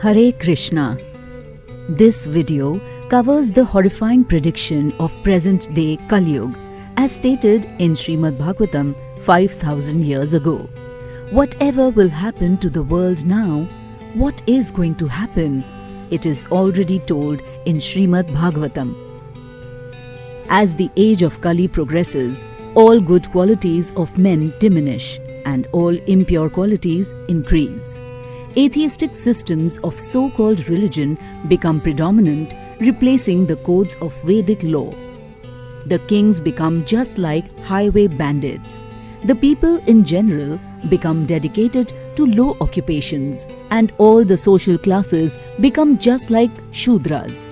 HareKrishna. This video covers the horrifying prediction of present-day Kali-Yuga as stated in Śrīmad-Bhāgavatam 5,000 years ago. Whatever will happen to the world now, what is going to happen, it is already told in Śrīmad-Bhāgavatam. As the age of Kali progresses, all good qualities of men diminish and all impure qualities increase. Atheistic systems of so-called religion become predominant, replacing the codes of Vedic law. The kings become just like highway bandits. The people in general become dedicated to low occupations, and all the social classes become just like śūdras.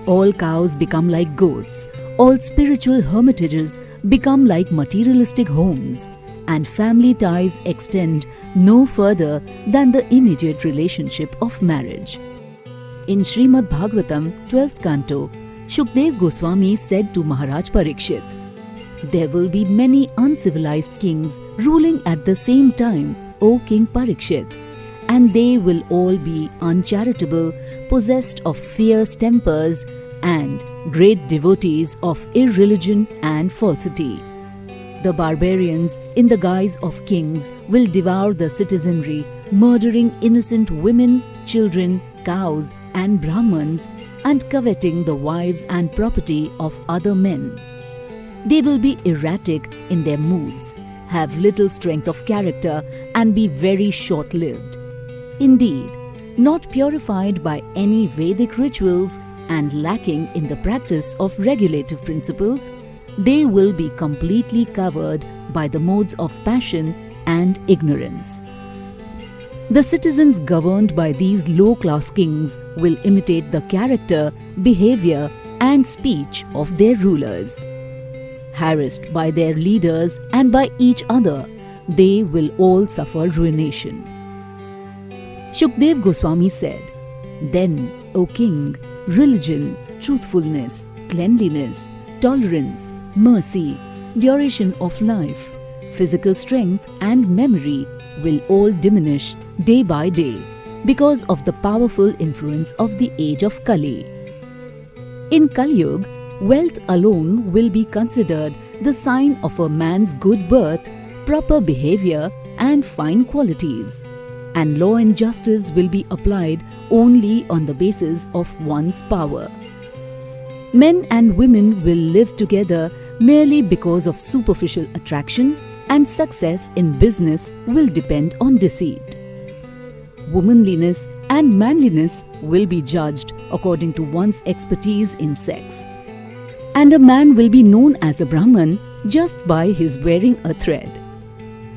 All cows become like goats. All spiritual hermitages become like materialistic homes, and family ties extend no further than the immediate relationship of marriage. In Śrīmad-Bhāgavatam, 12th Canto, Sukadeva Gosvami said to Maharaj Pariksit, "There will be many uncivilized kings ruling at the same time, O King Parīkṣit, and they will all be uncharitable, possessed of fierce tempers, and great devotees of irreligion and falsity. The barbarians, in the guise of kings, will devour the citizenry, murdering innocent women, children, cows, and Brahmins, and coveting the wives and property of other men. They will be erratic in their moods, have little strength of character, and be very short-lived. Indeed, not purified by any Vedic rituals and lacking in the practice of regulative principles, they will be completely covered by the modes of passion and ignorance. The citizens governed by these low-class kings will imitate the character, behavior, and speech of their rulers. Harassed by their leaders and by each other, they will all suffer ruination." Sukadeva Gosvami said, "Then, O king, religion, truthfulness, cleanliness, tolerance, mercy, duration of life, physical strength and memory will all diminish day by day because of the powerful influence of the age of Kali. In Kali-Yuga, wealth alone will be considered the sign of a man's good birth, proper behavior and fine qualities, and law and justice will be applied only on the basis of one's power. Men and women will live together merely because of superficial attraction, and success in business will depend on deceit. Womanliness and manliness will be judged according to one's expertise in sex, and a man will be known as a Brahman just by his wearing a thread.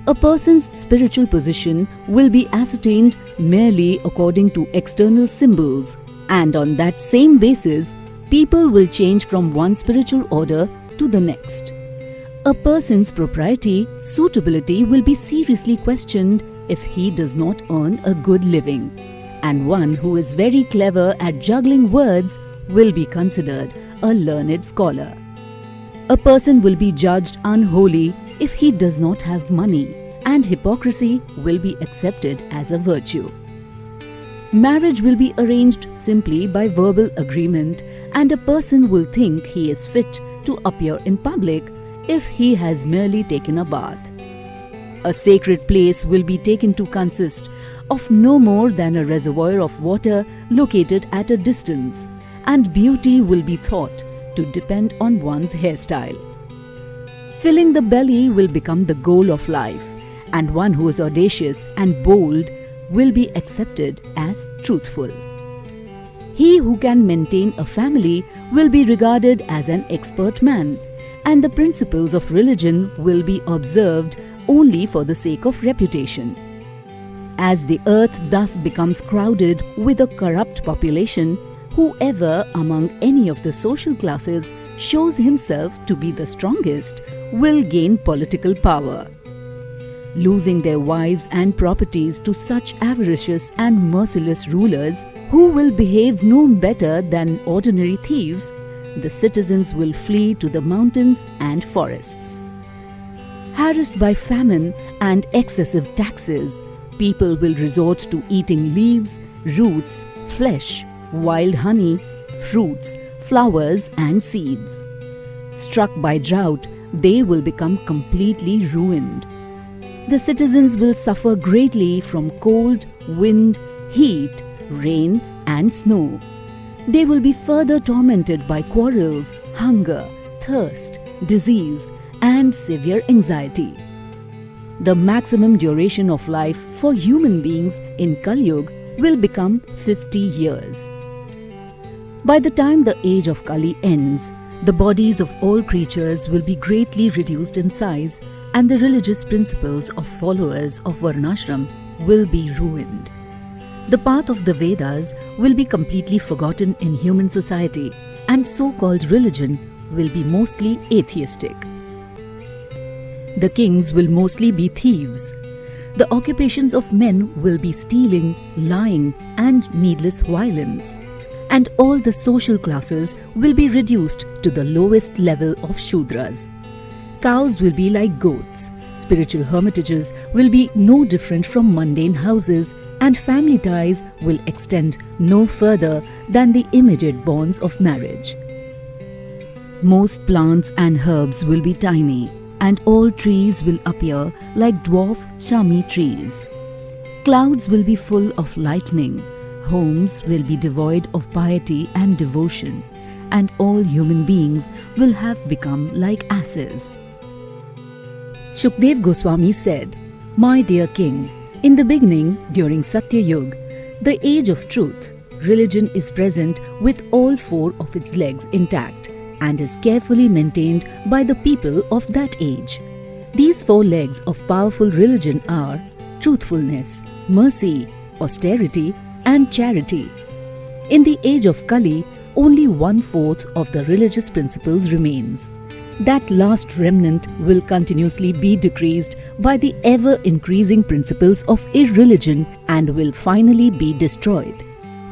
A person's spiritual position will be ascertained merely according to external symbols, and on that same basis, people will change from one spiritual order to the next. A person's propriety, suitability will be seriously questioned if he does not earn a good living, and one who is very clever at juggling words will be considered a learned scholar. A person will be judged unholy if he does not have money, and hypocrisy will be accepted as a virtue. Marriage will be arranged simply by verbal agreement, and a person will think he is fit to appear in public if he has merely taken a bath. A sacred place will be taken to consist of no more than a reservoir of water located at a distance, and beauty will be thought to depend on one's hairstyle. Filling the belly will become the goal of life, and one who is audacious and bold will be accepted as truthful. He who can maintain a family will be regarded as an expert man, and the principles of religion will be observed only for the sake of reputation. As the earth thus becomes crowded with a corrupt population, whoever among any of the social classes shows himself to be the strongest will gain political power. Losing their wives and properties to such avaricious and merciless rulers who will behave no better than ordinary thieves, the citizens will flee to the mountains and forests. Harassed by famine and excessive taxes, people will resort to eating leaves, roots, flesh, wild honey, fruits, flowers and seeds. Struck by drought, they will become completely ruined. The citizens will suffer greatly from cold, wind, heat, rain and snow. They will be further tormented by quarrels, hunger, thirst, disease and severe anxiety. The maximum duration of life for human beings in Kali-Yuga will become 50 years. By the time the age of Kali ends, the bodies of all creatures will be greatly reduced in size and the religious principles of followers of Varnashram will be ruined. The path of the Vedas will be completely forgotten in human society and so-called religion will be mostly atheistic. The kings will mostly be thieves. The occupations of men will be stealing, lying and needless violence. And all the social classes will be reduced to the lowest level of śūdras. Cows will be like goats. Spiritual hermitages will be no different from mundane houses and family ties will extend no further than the immediate bonds of marriage. Most plants and herbs will be tiny and all trees will appear like dwarf Shami trees. Clouds will be full of lightning. Homes will be devoid of piety and devotion, and all human beings will have become like asses. Śukadeva Gosvami said, "My dear king, in the beginning, during Satya Yuga, the age of truth, religion is present with all four of its legs intact and is carefully maintained by the people of that age. These four legs of powerful religion are truthfulness, mercy, austerity, and charity. In the age of Kali, only 1/4 of the religious principles remains. That last remnant will continuously be decreased by the ever-increasing principles of irreligion and will finally be destroyed.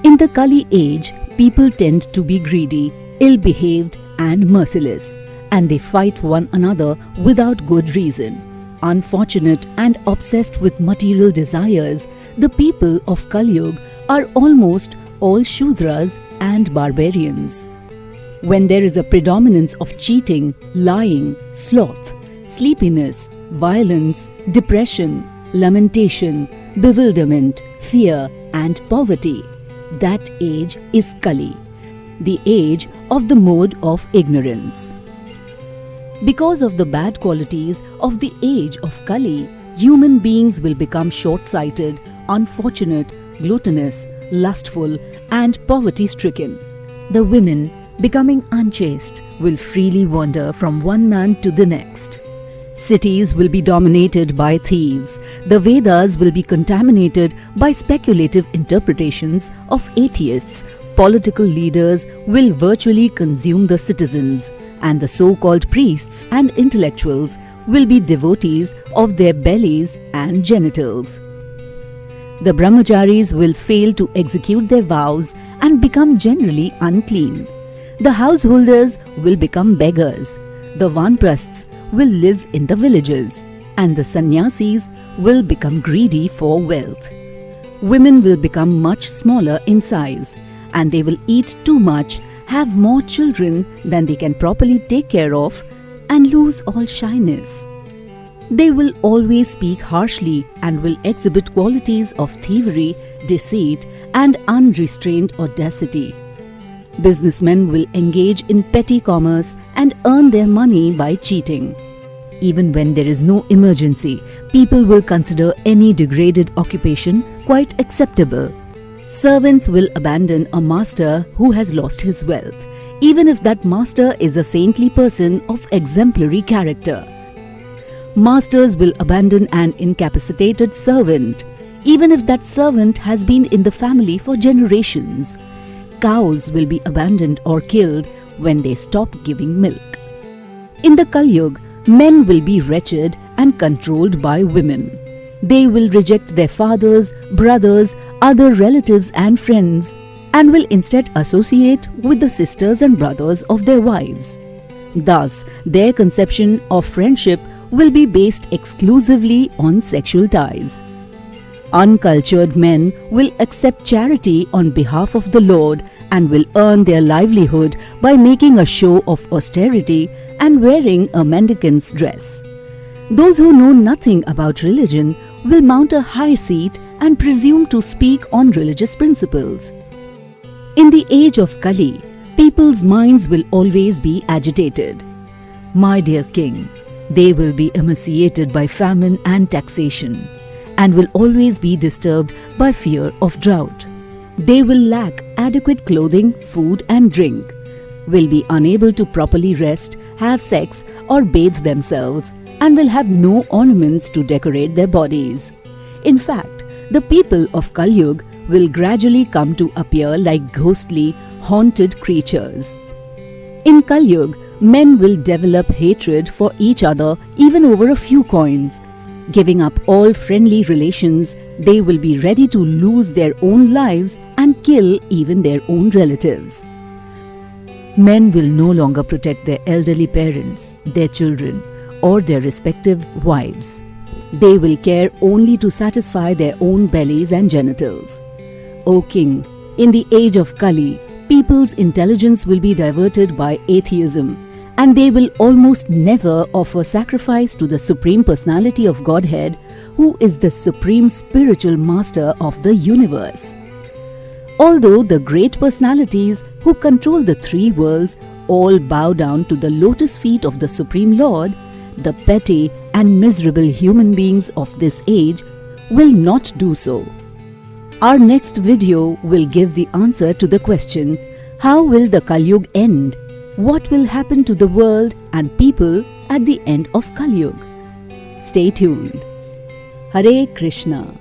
In the Kali age, people tend to be greedy, ill-behaved and merciless, and they fight one another without good reason. Unfortunate and obsessed with material desires, the people of Kali-Yuga are almost all śūdras and barbarians. When there is a predominance of cheating, lying, sloth, sleepiness, violence, depression, lamentation, bewilderment, fear and poverty, that age is Kali, the age of the mode of ignorance. Because of the bad qualities of the age of Kali, human beings will become short-sighted, unfortunate, gluttonous, lustful and poverty-stricken. The women, becoming unchaste, will freely wander from one man to the next. Cities will be dominated by thieves. The Vedas will be contaminated by speculative interpretations of atheists. Political leaders will virtually consume the citizens, and the so-called priests and intellectuals will be devotees of their bellies and genitals. The brahmacharis will fail to execute their vows and become generally unclean. The householders will become beggars. The vanprasts will live in the villages, and the sannyasis will become greedy for wealth. Women will become much smaller in size, and they will eat too much, have more children than they can properly take care of, and lose all shyness. They will always speak harshly and will exhibit qualities of thievery, deceit, and unrestrained audacity. Businessmen will engage in petty commerce and earn their money by cheating. Even when there is no emergency, people will consider any degraded occupation quite acceptable. Servants will abandon a master who has lost his wealth, even if that master is a saintly person of exemplary character. Masters will abandon an incapacitated servant, even if that servant has been in the family for generations. Cows will be abandoned or killed when they stop giving milk. In the Kali-Yuga, men will be wretched and controlled by women. They will reject their fathers, brothers, other relatives and friends, and will instead associate with the sisters and brothers of their wives. Thus, their conception of friendship will be based exclusively on sexual ties. Uncultured men will accept charity on behalf of the Lord and will earn their livelihood by making a show of austerity and wearing a mendicant's dress. Those who know nothing about religion will mount a high seat and presume to speak on religious principles. In the age of Kali, people's minds will always be agitated. My dear king, they will be emaciated by famine and taxation, and will always be disturbed by fear of drought. They will lack adequate clothing, food and drink, will be unable to properly rest, have sex or bathe themselves, and will have no ornaments to decorate their bodies. In fact, the people of Kali-Yuga will gradually come to appear like ghostly, haunted creatures. In Kali-Yuga, men will develop hatred for each other even over a few coins. Giving up all friendly relations, they will be ready to lose their own lives and kill even their own relatives. Men will no longer protect their elderly parents, their children, or their respective wives. They will care only to satisfy their own bellies and genitals. O king, in the age of Kali, people's intelligence will be diverted by atheism, and they will almost never offer sacrifice to the Supreme Personality of Godhead, who is the Supreme Spiritual Master of the universe. Although the great personalities who control the three worlds all bow down to the lotus feet of the Supreme Lord, the petty and miserable human beings of this age will not do so. Our next video will give the answer to the question, how will the Kali-Yuga end? What will happen to the world and people at the end of Kali-Yuga? Stay tuned. Hare Krishna.